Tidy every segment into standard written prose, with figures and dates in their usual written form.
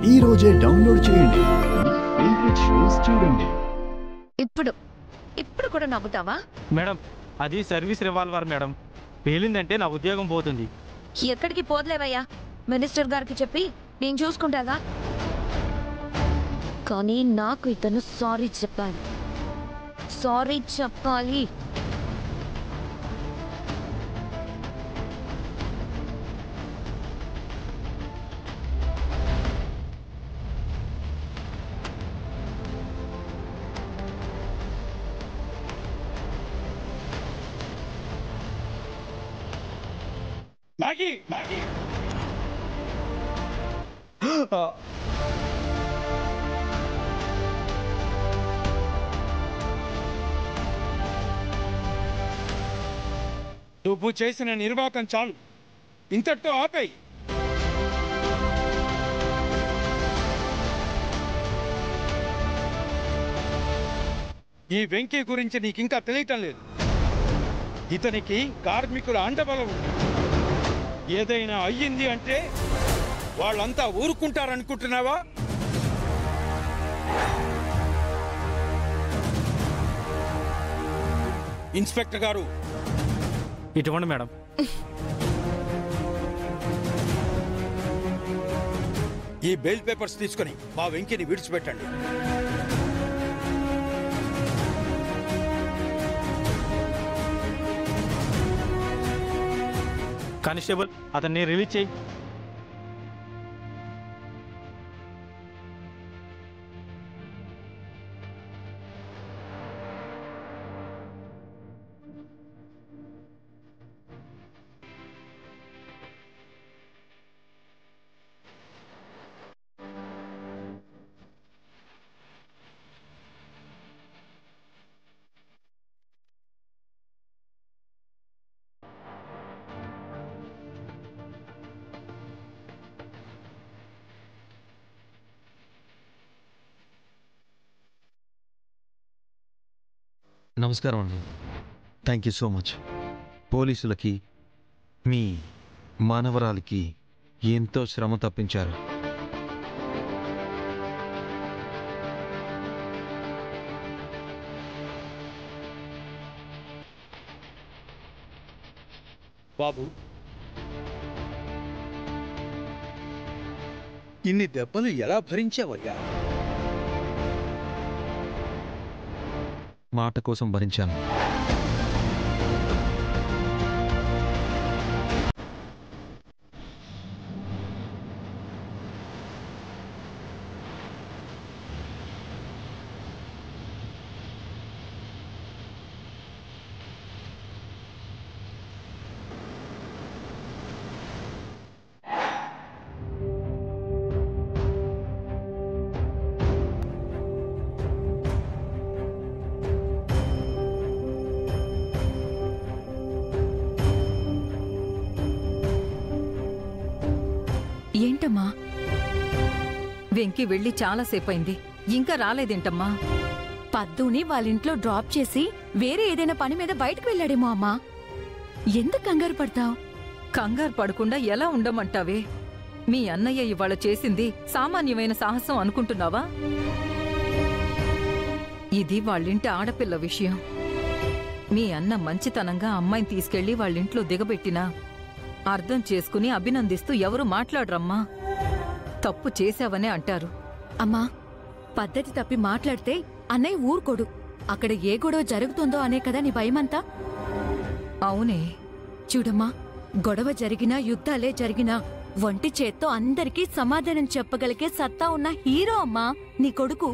ఈ రోజే డౌన్లోడ్ చేయండి. ఫేవరెట్ షోస్ చూడండి. ఇప్పుడు ఇప్పుడు కూడా నవ్వుతావా? మేడం, అది సర్వీస్ రివాల్వర్ మేడం. పేలిందంటే నా ఉద్యోగం పోతుంది. ఎక్కడికి పోదులేవయ్యా, మినిస్టర్ గారికి చెప్పి నేను చూసుకుంటాగా. కానీ నాకు ఇతను సారీ చెప్పాలి. Maggie! నువ్వు చేసిన నిర్వాకం చాలు, ఇంతటితో ఆపేయి. ఈ వెంకీ గురించి నీకింకా తెలియటం లేదు. ఇతనికి కార్మికుల అండబలం ఉంది. ఏదైనా అయ్యింది అంటే వాళ్ళంతా ఊరుకుంటారనుకుంటున్నావా? ఇన్స్పెక్టర్ గారు, ఇటువంటి మేడం. ఈ బెయిల్ పేపర్స్ తీసుకుని మా వెంకీని విడిచిపెట్టండి. కానిస్టేబుల్, అతన్ని రిలీజ్ చేయి. నమస్కారం అండి. Thank you so much. పోలీసులకి, మీ మానవరాలికి ఎంతో శ్రమ తప్పించారు. బాబు, ఇన్ని దెబ్బలు ఎలా భరించావయ్యా? మాట కోసం భరించాను. ఏంటమ్మా, వెంకీ వెళ్ళి చాలాసేపైంది, ఇంకా రాలేదేంటమ్మా? పద్దుని వాళ్ళింట్లో డ్రాప్ చేసి వేరే ఏదైనా పని మీద బయటకు వెళ్ళాడేమో అమ్మా. ఎందుకు కంగారు పడతావు? కంగారు పడకుండా ఎలా ఉండమంటావే? మీ అన్నయ్య ఇవాళ చేసింది సామాన్యమైన సాహసం అనుకుంటున్నావా? ఇది వాళ్ళింటి ఆడపిల్ల విషయం. మీ అన్న మంచితనంగా అమ్మాయిని తీసుకెళ్లి వాళ్ళింట్లో దిగబెట్టినా అర్థం చేసుకుని అభినందిస్తూ ఎవరు మాట్లాడరమ్మా. తప్పు చేశావనే అంటారు. అమ్మా, పద్ధతి తప్పి మాట్లాడితే అన్నయ్య ఊరుకోడు. అక్కడ ఏ గొడవ జరుగుతుందో అనే కదా నీ భయమంతా. అవునే, చూడమ్మా, గొడవ జరిగినా యుద్ధాలే జరిగినా ఒంటి చేత్తో అందరికీ సమాధానం చెప్పగలిగే సత్తా ఉన్న హీరో అమ్మా నీ కొడుకు.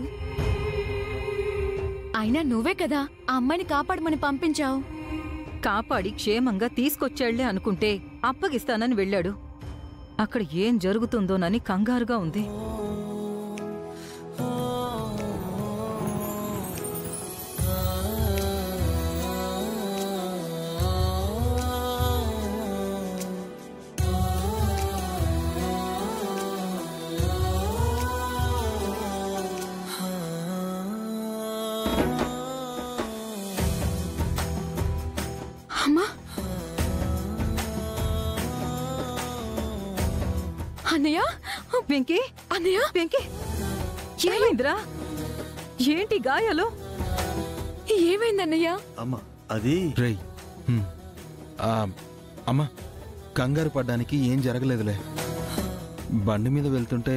అయినా నువ్వే కదా ఆ అమ్మాయిని కాపాడమని పంపించావు. కాపాడి క్షేమంగా తీసుకొచ్చాళ్లే అనుకుంటే అప్పగిస్తానని వెళ్ళాడు. అక్కడ ఏం జరుగుతుందోనని కంగారుగా ఉంది. అమ్మా, అన్నయ్య వెంకీ అన్నయ్య వెంకీ ఏమైందిరా? ఏంటి గాయాలు? ఏమైందన్నయ్య? అమ్మ అది రేయ్ అమ్మా, కంగారు పడ్డానికి ఏం జరగలేదులే. బండి మీద వెళ్తుంటే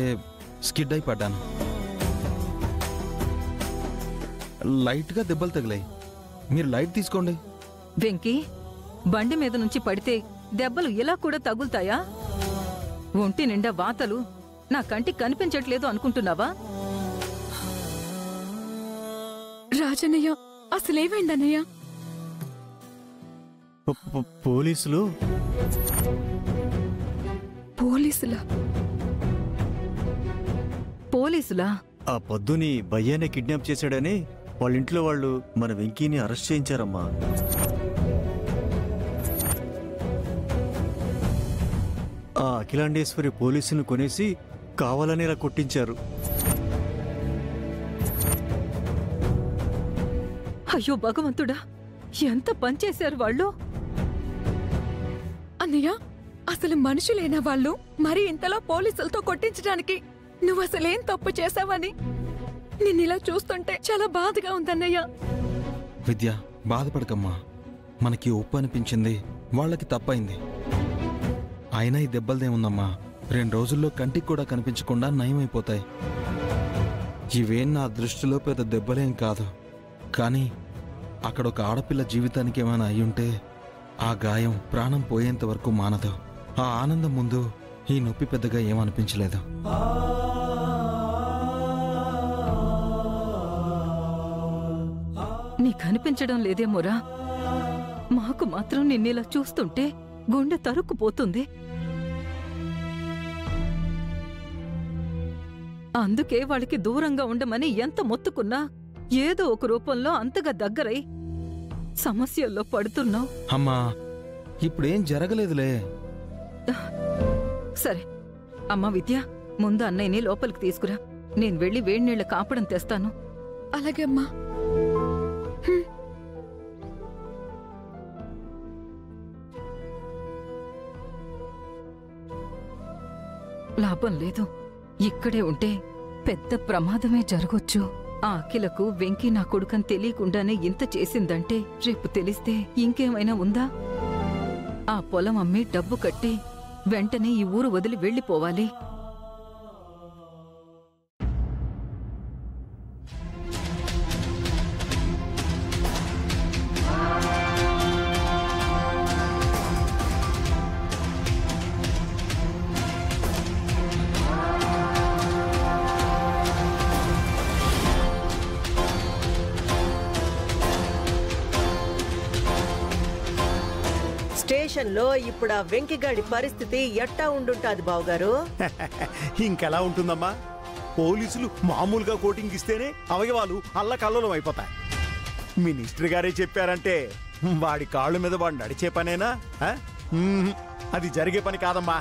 స్కిడ్ అయి పడ్డాను. లైట్గా దెబ్బలు తగిలాయి. మీరు లైట్ తీసుకోండి. వెంకీ, బండి మీద నుంచి పడితే దెబ్బలు ఇలా కూడా తగులుతాయా? ఒంటి నిండా వాతలు, నా కంటికి కనిపించట్లేదు అనుకుంటున్నావా? రాజన్నయ్య, అసలేమైందన్నయ్య? పోలీసులు పోలీసులా? పోలీసులా? ఆ పొద్దుని భయ్యానే కిడ్నాప్ చేశాడని వాళ్ళ ఇంట్లో వాళ్ళు మన వెంకీని అరెస్ట్ చేయించారమ్మా. ఆ అఖిలాండేశ్వరి పోలీసును కొనేసి కావాలని ఇలా కొట్టించారు. అయ్యో భగవంతుడా, ఎంత పనిచేశారు వాళ్ళు! అన్నయ్య, అసలు మనుషులేనా వాళ్ళు? మరి ఇంతలో పోలీసులతో కొట్టించడానికి నువ్వసలేం తప్పు చేశావని నిన్నిలా చూస్తుంటే చాలా బాధగా ఉందన్నయ్య. విద్య, బాధపడకమ్మా. మనకి ఉప్పు అనిపించింది, వాళ్ళకి తప్పైంది. అయినా ఈ దెబ్బలదేముందమ్మా, 2 రోజుల్లో కంటికి కూడా కనిపించకుండా నయమైపోతాయి. ఇవేం నా దృష్టిలో పెద్ద దెబ్బలేం కాదు. కానీ అక్కడ ఒక ఆడపిల్ల జీవితానికి ఏమైనా అయ్యుంటే ఆ గాయం ప్రాణం పోయేంత వరకు మానదు. ఆ ఆనందం ముందు ఈ నొప్పి పెద్దగా ఏమనిపించలేదు. నీకనిపించడం లేదేమోరా? మాకు మాత్రం నిన్నిలా చూస్తుంటే గుండె తరుక్కుపోతుంది. అందుకే వాళ్ళకి దూరంగా ఉండమని ఎంత మొత్తుకున్నా ఏదో ఒక రూపంలో అంతగా దగ్గరై సమస్యల్లో పడుతున్నావు. అమ్మా, ఇప్పుడేం జరగలేదులే. సరే అమ్మా విద్య, ముందు అన్నయ్యని లోపలికి తీసుకురా. నేను వెళ్ళి వేడినీళ్ల కాపడం తెస్తాను. అలాగే అమ్మా. లాభం లేదు, ఇక్కడే ఉంటే పెద్ద ప్రమాదమే జరగొచ్చు. ఆ అఖిలకు వెంకీ నా కొడుకని తెలియకుండానే ఇంత చేసిందంటే రేపు తెలిస్తే ఇంకేమైనా ఉందా? ఆ పొలం అమ్మి డబ్బు కట్టి వెంటనే ఈ ఊరు వదిలి వెళ్ళిపోవాలి. స్టేషన్లో ఇప్పుడు ఆ వెంకిగాడి పరిస్థితి ఎట్టా ఉండుంటాది బావగారు? ఇంకెలా ఉంటుందమ్మా? పోలీసులు మామూలుగా కోటింగ్ ఇస్తేనే అవయవాలు అల్లకల్లోలం అయిపోతాయి. మినిస్టర్ గారే చెప్పారంటే వాడి కాళ్ళ మీద వాడు నడిచే పనేనా? అది జరిగే పని కాదమ్మా.